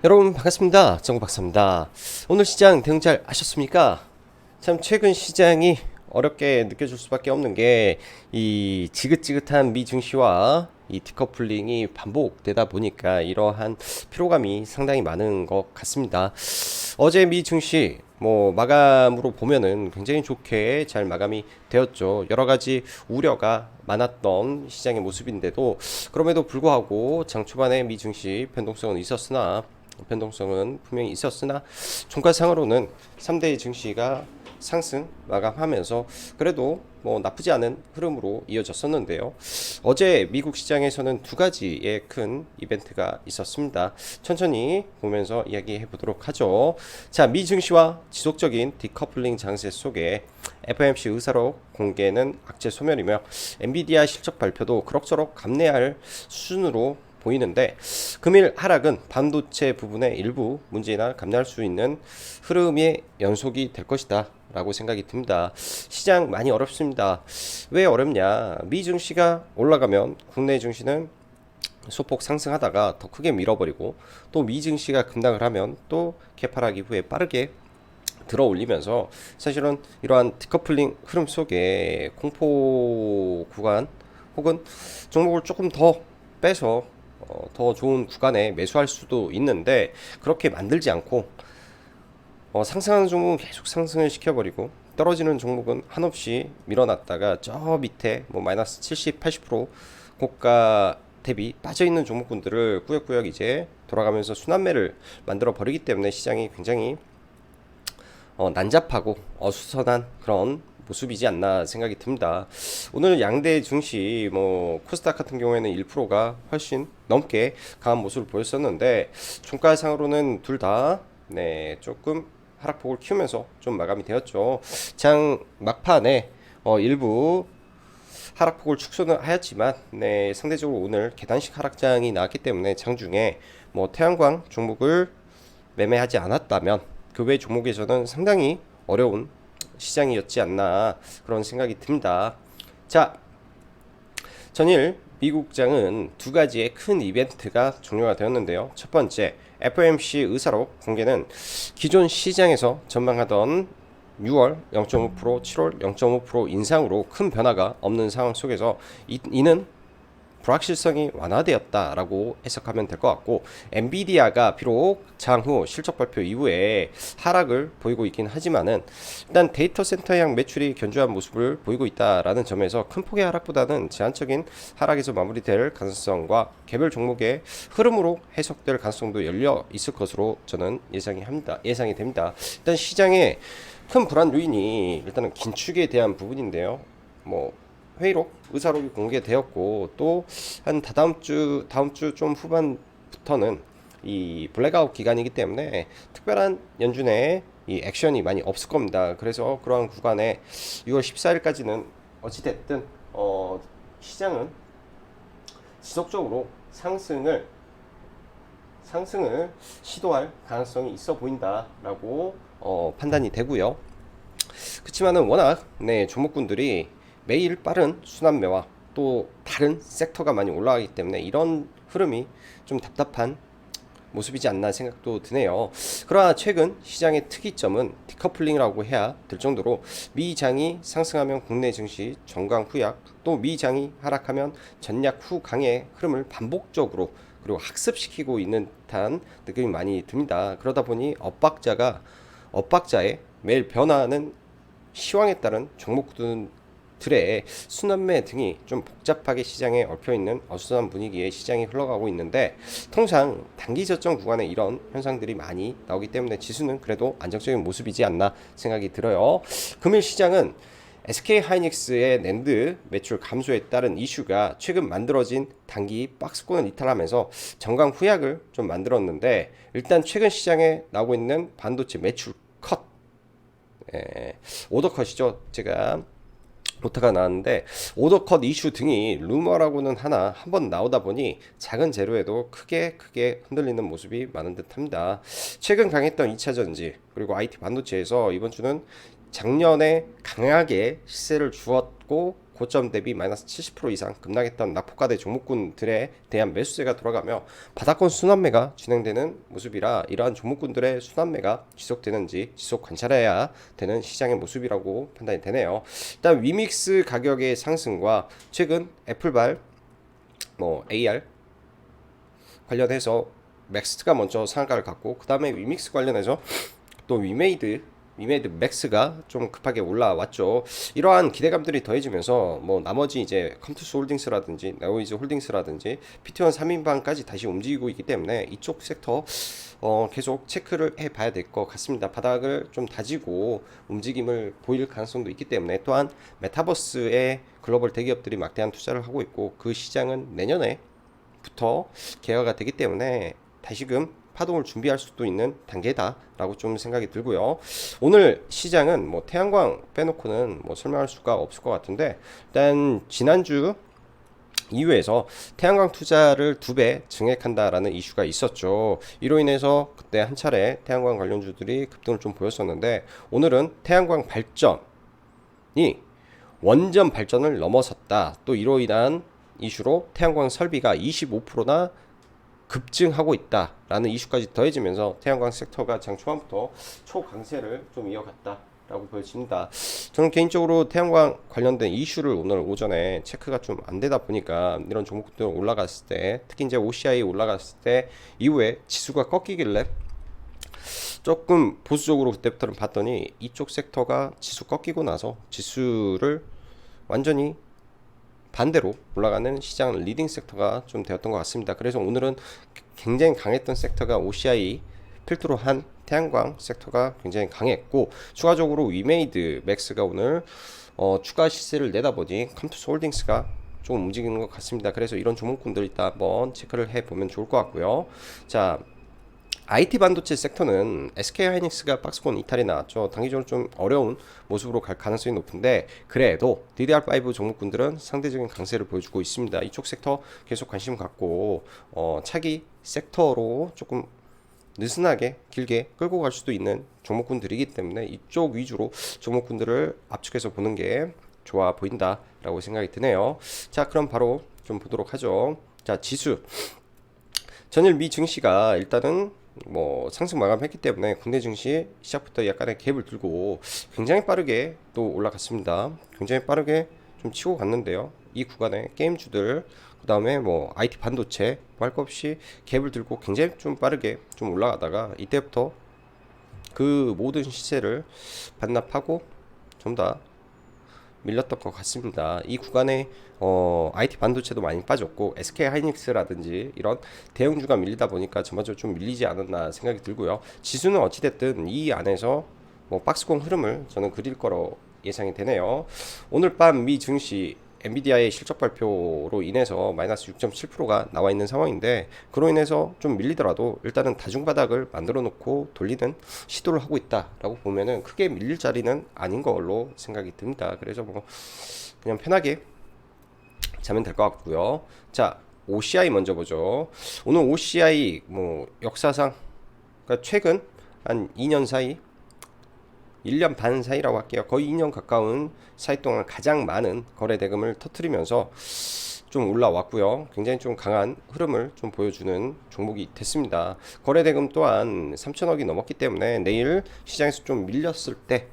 여러분 반갑습니다. 정박사입니다. 오늘 시장 대응 잘 하셨습니까? 참 최근 시장이 어렵게 느껴질 수밖에 없는 게 이 지긋지긋한 미 증시와 이 디커플링이 반복되다 보니까 이러한 피로감이 상당히 많은 것 같습니다. 어제 미 증시 마감으로 보면은 굉장히 좋게 잘 마감이 되었죠. 여러 가지 우려가 많았던 시장의 모습인데도 그럼에도 불구하고 장 초반에 미 증시 변동성은 분명히 있었으나 종가상으로는 3대 증시가 상승 마감하면서 그래도 나쁘지 않은 흐름으로 이어졌었는데요. 어제 미국 시장에서는 두 가지의 큰 이벤트가 있었습니다. 천천히 보면서 이야기해 보도록 하죠. 자, 미 증시와 지속적인 디커플링 장세 속에 FOMC 의사록 공개는 악재 소멸이며 엔비디아 실적 발표도 그럭저럭 감내할 수준으로 보이는데 금일 하락은 반도체 부분의 일부 문제나 감내할 수 있는 흐름의 연속이 될 것이다 라고 생각이 듭니다. 시장 많이 어렵습니다. 왜 어렵냐? 미 증시가 올라가면 국내 증시는 소폭 상승하다가 더 크게 밀어버리고 또 미 증시가 급락을 하면 또 개파락 이후에 빠르게 들어 올리면서 사실은 이러한 디커플링 흐름 속에 공포 구간 혹은 종목을 조금 더 빼서 더 좋은 구간에 매수할 수도 있는데 그렇게 만들지 않고 상승하는 종목은 계속 상승을 시켜버리고 떨어지는 종목은 한없이 밀어놨다가 저 밑에 마이너스 70, 80% 고가 대비 빠져있는 종목군들을 꾸역꾸역 이제 돌아가면서 순환매를 만들어 버리기 때문에 시장이 굉장히 난잡하고 어수선한 그런 모습이지 않나 생각이 듭니다. 오늘 양대 증시 코스닥 같은 경우에는 1%가 훨씬 넘게 강한 모습을 보였었는데 종가상으로는 둘 다 조금 하락폭을 키우면서 좀 마감이 되었죠. 장 막판에 일부 하락폭을 축소는 하였지만 상대적으로 오늘 계단식 하락장이 나왔기 때문에 장중에 태양광 종목을 매매하지 않았다면 그 외 종목에서는 상당히 어려운 시장이었지 않나 그런 생각이 듭니다. 자, 전일 미국장은 두 가지의 큰 이벤트가 종료가 되었는데요. 첫 번째, FOMC 의사록 공개는 기존 시장에서 전망하던 6월 0.5%, 7월 0.5% 인상으로 큰 변화가 없는 상황 속에서 이는 불확실성이 완화되었다라고 해석하면 될 것 같고, 엔비디아가 비록 장후 실적 발표 이후에 하락을 보이고 있긴 하지만은 일단 데이터 센터향 매출이 견조한 모습을 보이고 있다라는 점에서 큰 폭의 하락보다는 제한적인 하락에서 마무리될 가능성과 개별 종목의 흐름으로 해석될 가능성도 열려 있을 것으로 저는 예상이 됩니다. 일단 시장의 큰 불안 요인이 일단은 긴축에 대한 부분인데요. 회의록 의사록이 공개되었고 또 한 다음 주 좀 후반부터는 이 블랙아웃 기간이기 때문에 특별한 연준의 이 액션이 많이 없을 겁니다. 그래서 그러한 구간에 6월 14일까지는 어찌됐든 시장은 지속적으로 상승을 시도할 가능성이 있어 보인다라고 판단이 되고요. 그렇지만은 워낙 종목군들이 매일 빠른 순환매와 또 다른 섹터가 많이 올라가기 때문에 이런 흐름이 좀 답답한 모습이지 않나 생각도 드네요. 그러나 최근 시장의 특이점은 디커플링이라고 해야 될 정도로 미장이 상승하면 국내 증시 전강 후약, 또 미장이 하락하면 전약 후 강의 흐름을 반복적으로 그리고 학습시키고 있는 듯한 느낌이 많이 듭니다. 그러다 보니 엇박자의 매일 변화하는 시황에 따른 종목들의 순환매 등이 좀 복잡하게 시장에 얽혀있는 어수선한 분위기에 시장이 흘러가고 있는데 통상 단기 저점 구간에 이런 현상들이 많이 나오기 때문에 지수는 그래도 안정적인 모습이지 않나 생각이 들어요. 금일 시장은 SK하이닉스의 낸드 매출 감소에 따른 이슈가 최근 만들어진 단기 박스권을 이탈하면서 정강 후약을 좀 만들었는데 일단 최근 시장에 나오고 있는 반도체 매출 컷 오더컷이죠. 제가 오타가 나왔는데 오더컷 이슈 등이 루머라고는 하나 한번 나오다 보니 작은 재료에도 크게 흔들리는 모습이 많은 듯합니다. 최근 강했던 2차전지 그리고 IT 반도체에서 이번 주는 작년에 강하게 시세를 주었고 고점 대비 마이너스 70% 이상 급락했던 낙폭과대 종목군들에 대한 매수세가 돌아가며 바닥권 순환매가 진행되는 모습이라 이러한 종목군들의 순환매가 지속되는지 지속 관찰해야 되는 시장의 모습이라고 판단이 되네요. 일단 위믹스 가격의 상승과 최근 애플발 AR 관련해서 맥스가 먼저 상한가를 갔고 그 다음에 위믹스 관련해서 또 위메이드 맥스가 좀 급하게 올라왔죠. 이러한 기대감들이 더해지면서 나머지 이제 컴투스 홀딩스라든지 네오이즈 홀딩스라든지 PT1 3인방까지 다시 움직이고 있기 때문에 이쪽 섹터 계속 체크를 해봐야 될 것 같습니다. 바닥을 좀 다지고 움직임을 보일 가능성도 있기 때문에 또한 메타버스에 글로벌 대기업들이 막대한 투자를 하고 있고 그 시장은 내년에부터 개화가 되기 때문에 다시금 파동을 준비할 수도 있는 단계다라고 좀 생각이 들고요. 오늘 시장은 태양광 빼놓고는 설명할 수가 없을 것 같은데 일단 지난주 이후에서 태양광 투자를 2배 증액한다라는 이슈가 있었죠. 이로 인해서 그때 한 차례 태양광 관련주들이 급등을 좀 보였었는데 오늘은 태양광 발전이 원전 발전을 넘어섰다. 또 이로 인한 이슈로 태양광 설비가 25%나 급증하고 있다라는 이슈까지 더해지면서 태양광 섹터가 장 초반부터 초강세를 좀 이어갔다라고 보여집니다. 저는 개인적으로 태양광 관련된 이슈를 오늘 오전에 체크가 좀 안 되다 보니까 이런 종목들 올라갔을 때 특히 이제 OCI 올라갔을 때 이후에 지수가 꺾이길래 조금 보수적으로 그때부터는 봤더니 이쪽 섹터가 지수 꺾이고 나서 지수를 완전히 반대로 올라가는 시장 리딩 섹터가 좀 되었던 것 같습니다. 그래서 오늘은 굉장히 강했던 섹터가 OCI 필두로 한 태양광 섹터가 굉장히 강했고 추가적으로 위메이드 맥스가 오늘 추가 시세를 내다보니 컴투스 홀딩스가 좀 움직이는 것 같습니다. 그래서 이런 종목군들 일단 한번 체크를 해보면 좋을 것 같고요. 자, IT 반도체 섹터는 SK 하이닉스가 박스권 이탈이 나왔죠. 단기적으로 좀 어려운 모습으로 갈 가능성이 높은데 그래도 DDR5 종목군들은 상대적인 강세를 보여주고 있습니다. 이쪽 섹터 계속 관심 갖고 차기 섹터로 조금 느슨하게 길게 끌고 갈 수도 있는 종목군들이기 때문에 이쪽 위주로 종목군들을 압축해서 보는 게 좋아 보인다라고 생각이 드네요. 자, 그럼 바로 좀 보도록 하죠. 자, 지수 전일 미 증시가 일단은 상승 마감했기 때문에 국내 증시 시작부터 약간의 갭을 들고 굉장히 빠르게 또 올라갔습니다. 굉장히 빠르게 좀 치고 갔는데요. 이 구간에 게임주들 그 다음에 IT 반도체 할 것 없이 갭을 들고 굉장히 좀 빠르게 좀 올라가다가 이때부터 그 모든 시세를 반납하고 좀 더 밀렸던 것 같습니다. 이 구간에 IT 반도체도 많이 빠졌고 SK 하이닉스라든지 이런 대형주가 밀리다 보니까 전반적으로 좀 밀리지 않았나 생각이 들고요. 지수는 어찌됐든 이 안에서 박스권 흐름을 저는 그릴 거로 예상이 되네요. 오늘 밤 미 증시 엔비디아의 실적 발표로 인해서 마이너스 6.7%가 나와 있는 상황인데 그로 인해서 좀 밀리더라도 일단은 다중바닥을 만들어 놓고 돌리는 시도를 하고 있다라고 보면은 크게 밀릴 자리는 아닌 걸로 생각이 듭니다. 그래서 그냥 편하게 자면 될 것 같고요. 자, OCI 먼저 보죠. 오늘 OCI 역사상 그러니까 최근 한 2년 사이 1년 반 사이라고 할게요. 거의 2년 가까운 사이 동안 가장 많은 거래 대금을 터뜨리면서 좀 올라왔고요. 굉장히 좀 강한 흐름을 좀 보여주는 종목이 됐습니다. 거래 대금 또한 3천억이 넘었기 때문에 내일 시장에서 좀 밀렸을 때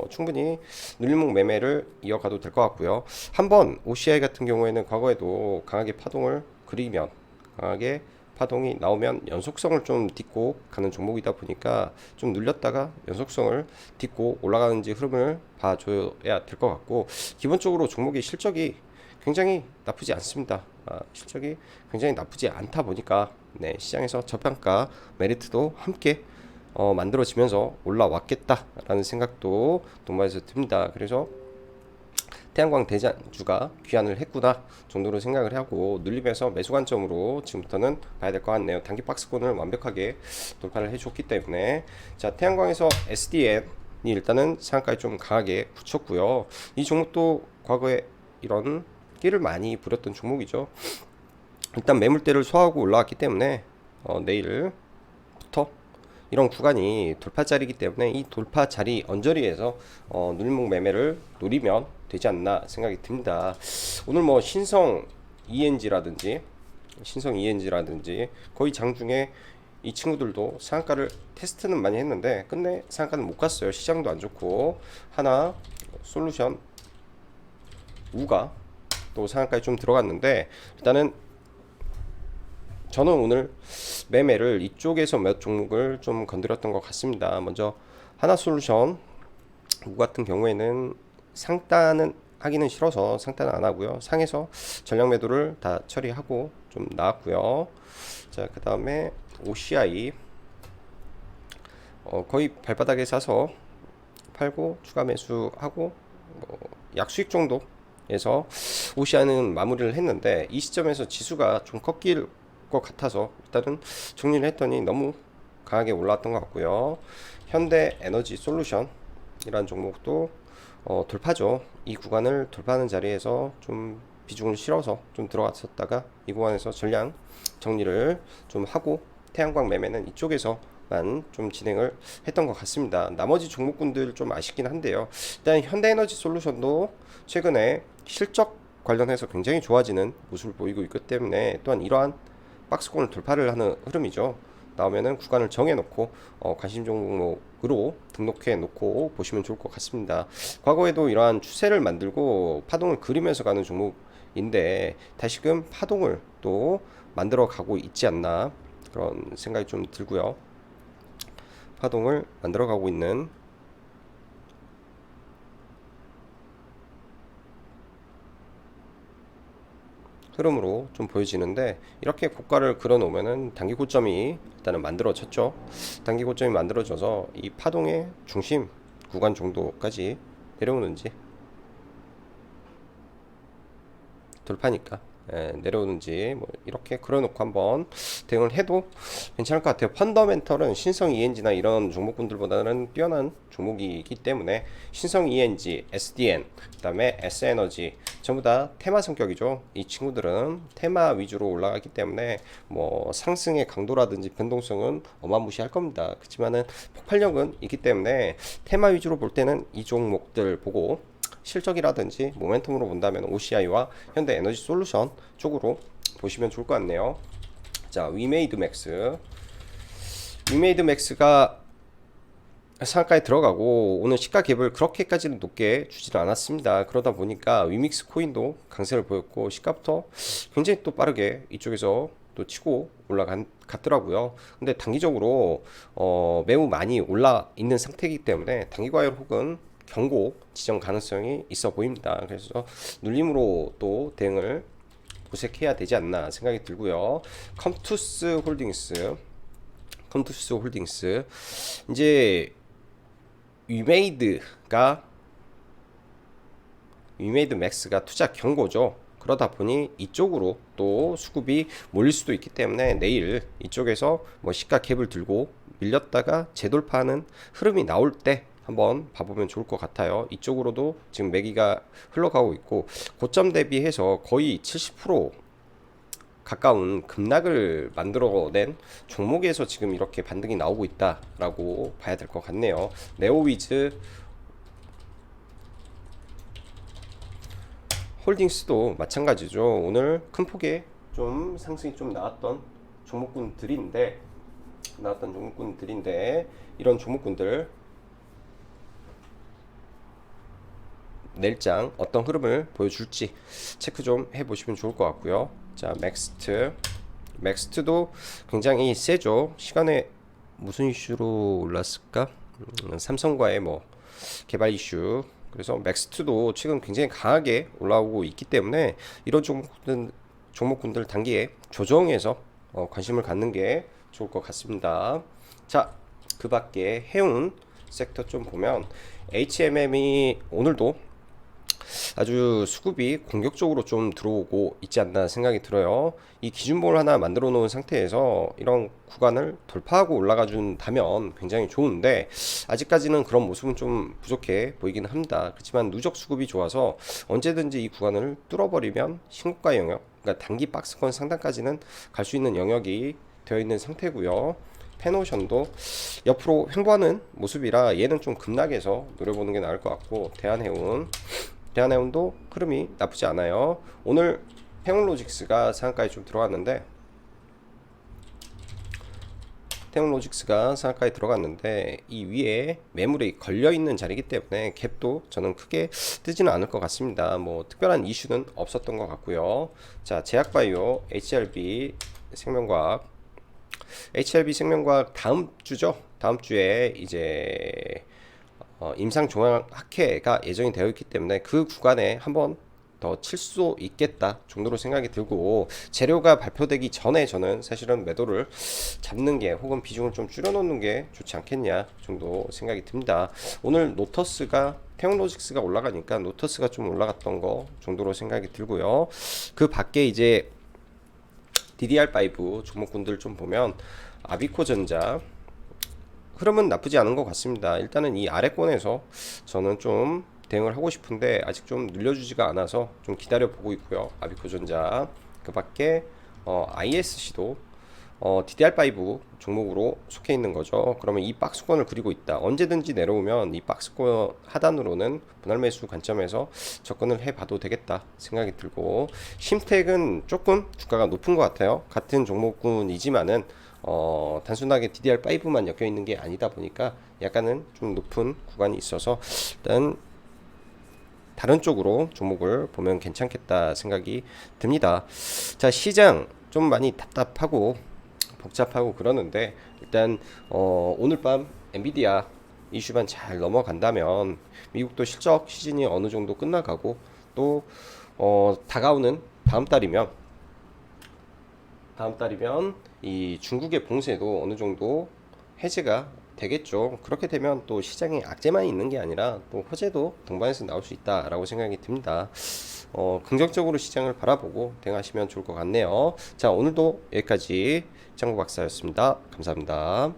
충분히 눌림목 매매를 이어가도 될 것 같고요. 한번 OCI 같은 경우에는 과거에도 강하게 파동을 그리면 강하게 파동이 나오면 연속성을 좀 딛고 가는 종목이다 보니까 좀 눌렸다가 연속성을 딛고 올라가는지 흐름을 봐줘야 될 것 같고 기본적으로 종목의 실적이 굉장히 나쁘지 않습니다. 실적이 굉장히 나쁘지 않다 보니까 시장에서 저평가 메리트도 함께 만들어지면서 올라왔겠다라는 생각도 동반해서 듭니다. 그래서 태양광 대장주가 귀환을 했구나 정도로 생각을 하고 눌림에서 매수 관점으로 지금부터는 가야 될 것 같네요. 단기 박스권을 완벽하게 돌파를 해줬기 때문에 자, 태양광에서 SDN이 일단은 상한가에 좀 강하게 붙였고요. 이 종목도 과거에 이런 끼를 많이 부렸던 종목이죠. 일단 매물대를 소화하고 올라왔기 때문에 내일부터 이런 구간이 돌파 자리이기 때문에 이 돌파 자리 언저리에서 눌림목 매매를 노리면 되지 않나 생각이 듭니다. 오늘 뭐 신성 ENG라든지 거의 장중에 이 친구들도 상한가를 테스트는 많이 했는데 끝내 상한가는 못 갔어요. 시장도 안 좋고. 하나 솔루션 우가 또 상한가에 좀 들어갔는데, 일단은 저는 오늘 매매를 이쪽에서 몇 종목을 좀 건드렸던 것 같습니다. 먼저 하나솔루션 우 같은 경우에는 상단은 하기는 싫어서 상단은 안 하고요. 상에서 전량 매도를 다 처리하고 좀 나왔고요. 자, 그 다음에 OCI 거의 발바닥에 사서 팔고 추가 매수하고 약수익 정도에서 OCI는 마무리를 했는데, 이 시점에서 지수가 좀 꺾일 것 같아서 일단은 정리를 했더니 너무 강하게 올라왔던 것 같고요. 현대 에너지 솔루션 이란 종목도 돌파죠. 이 구간을 돌파하는 자리에서 좀 비중을 실어서 좀 들어갔었다가 이 구간에서 전량 정리를 좀 하고 태양광 매매는 이쪽에서만 좀 진행을 했던 것 같습니다. 나머지 종목군들 좀 아쉽긴 한데요. 일단 현대에너지 솔루션도 최근에 실적 관련해서 굉장히 좋아지는 모습을 보이고 있기 때문에, 또한 이러한 박스권을 돌파를 하는 흐름이죠. 나오면은 구간을 정해놓고 관심 종목으로 등록해 놓고 보시면 좋을 것 같습니다. 과거에도 이러한 추세를 만들고 파동을 그리면서 가는 종목인데 다시금 파동을 또 만들어 가고 있지 않나 그런 생각이 좀 들고요. 파동을 만들어 가고 있는 흐름으로 좀 보여지는데, 이렇게 고가를 그려 놓으면은 단기 고점이 일단은 만들어졌죠. 단기 고점이 만들어져서 이 파동의 중심 구간 정도까지 내려오는지, 돌파니까 내려오는지 뭐 이렇게 그려놓고 한번 대응을 해도 괜찮을 것 같아요. 펀더멘털은 신성 ENG나 이런 종목군들보다는 뛰어난 종목이기 때문에 신성 ENG, SDN, 그다음에 S에너지 전부 다 테마 성격이죠. 이 친구들은 테마 위주로 올라가기 때문에 뭐 상승의 강도라든지 변동성은 어마무시할 겁니다. 그렇지만은 폭발력은 있기 때문에 테마 위주로 볼 때는 이 종목들 보고 실적이라든지 모멘텀으로 본다면 OCI와 현대 에너지 솔루션 쪽으로 보시면 좋을 것 같네요. 자, 위메이드맥스가 상한가에 들어가고 오늘 시가 갭을 그렇게까지는 높게 주지는 않았습니다. 그러다 보니까 위믹스 코인도 강세를 보였고 시가부터 굉장히 또 빠르게 이쪽에서 또 치고 올라갔더라고요. 근데 단기적으로 매우 많이 올라 있는 상태이기 때문에 단기 과열 혹은 경고 지정 가능성이 있어 보입니다. 그래서 눌림으로 또 대응을 모색해야 되지 않나 생각이 들고요. 컴투스 홀딩스 이제 위메이드 맥스가 투자 경고죠. 그러다 보니 이쪽으로 또 수급이 몰릴 수도 있기 때문에 내일 이쪽에서 뭐 시가 캡을 들고 밀렸다가 재돌파하는 흐름이 나올 때 한번 봐보면 좋을 것 같아요. 이쪽으로도 지금 매기가 흘러가고 있고 고점 대비해서 거의 70% 가까운 급락을 만들어낸 종목에서 지금 이렇게 반등이 나오고 있다라고 봐야 될 것 같네요. 네오위즈 홀딩스도 마찬가지죠. 오늘 큰 폭의 좀 상승이 좀 나왔던 종목군들인데 이런 종목군들 내일장 어떤 흐름을 보여줄지 체크 좀 해보시면 좋을 것 같고요. 자, 맥스트도 굉장히 세죠. 시간에 무슨 이슈로 올랐을까? 삼성과의 뭐 개발 이슈. 그래서 맥스트도 최근 굉장히 강하게 올라오고 있기 때문에 이런 종목군들 단기에 조정해서 관심을 갖는 게 좋을 것 같습니다. 자, 그 밖에 해운 섹터 좀 보면 HMM이 오늘도 아주 수급이 공격적으로 좀 들어오고 있지 않나 생각이 들어요. 이 기준봉을 하나 만들어 놓은 상태에서 이런 구간을 돌파하고 올라가 준다면 굉장히 좋은데 아직까지는 그런 모습은 좀 부족해 보이긴 합니다. 그렇지만 누적 수급이 좋아서 언제든지 이 구간을 뚫어버리면 신고가 영역, 그러니까 단기 박스권 상단까지는 갈 수 있는 영역이 되어 있는 상태고요. 페노션도 옆으로 횡보하는 모습이라 얘는 좀 급락해서 노려보는 게 나을 것 같고, 대한해운도 흐름이 나쁘지 않아요. 오늘 태웅로직스가 상한가에 좀 들어왔는데, 이 위에 매물이 걸려있는 자리이기 때문에 갭도 저는 크게 뜨지는 않을 것 같습니다. 뭐 특별한 이슈는 없었던 것 같고요. 자, 제약바이오 HLB 생명과학 다음 주죠. 다음 주에 이제 임상종합학회가 예정이 되어 있기 때문에 그 구간에 한번 더 칠 수 있겠다 정도로 생각이 들고, 재료가 발표되기 전에 저는 사실은 매도를 잡는 게, 혹은 비중을 좀 줄여놓는 게 좋지 않겠냐 정도 생각이 듭니다. 오늘 태용로직스가 올라가니까 노터스가 좀 올라갔던 거 정도로 생각이 들고요. 그 밖에 이제 DDR5 종목군들 좀 보면 아비코전자 흐름은 나쁘지 않은 것 같습니다. 일단은 이 아래권에서 저는 좀 대응을 하고 싶은데 아직 좀 늘려주지가 않아서 좀 기다려 보고 있고요. 아비코전자 그 밖에 ISC도 DDR5 종목으로 속해 있는 거죠. 그러면 이 박스권을 그리고 있다. 언제든지 내려오면 이 박스권 하단으로는 분할 매수 관점에서 접근을 해봐도 되겠다 생각이 들고, 심택은 조금 주가가 높은 것 같아요. 같은 종목군이지만은 단순하게 DDR5만 엮여 있는 게 아니다 보니까 약간은 좀 높은 구간이 있어서 일단 다른 쪽으로 종목을 보면 괜찮겠다 생각이 듭니다. 자, 시장 좀 많이 답답하고 복잡하고 그러는데, 일단 오늘 밤 엔비디아 이슈만 잘 넘어간다면 미국도 실적 시즌이 어느 정도 끝나가고, 또 다가오는 다음 달이면 이 중국의 봉쇄도 어느 정도 해제가 되겠죠. 그렇게 되면 또 시장에 악재만 있는 게 아니라 또 호재도 동반해서 나올 수 있다라고 생각이 듭니다. 긍정적으로 시장을 바라보고 대응하시면 좋을 것 같네요. 자, 오늘도 여기까지 짱구 박사였습니다. 감사합니다.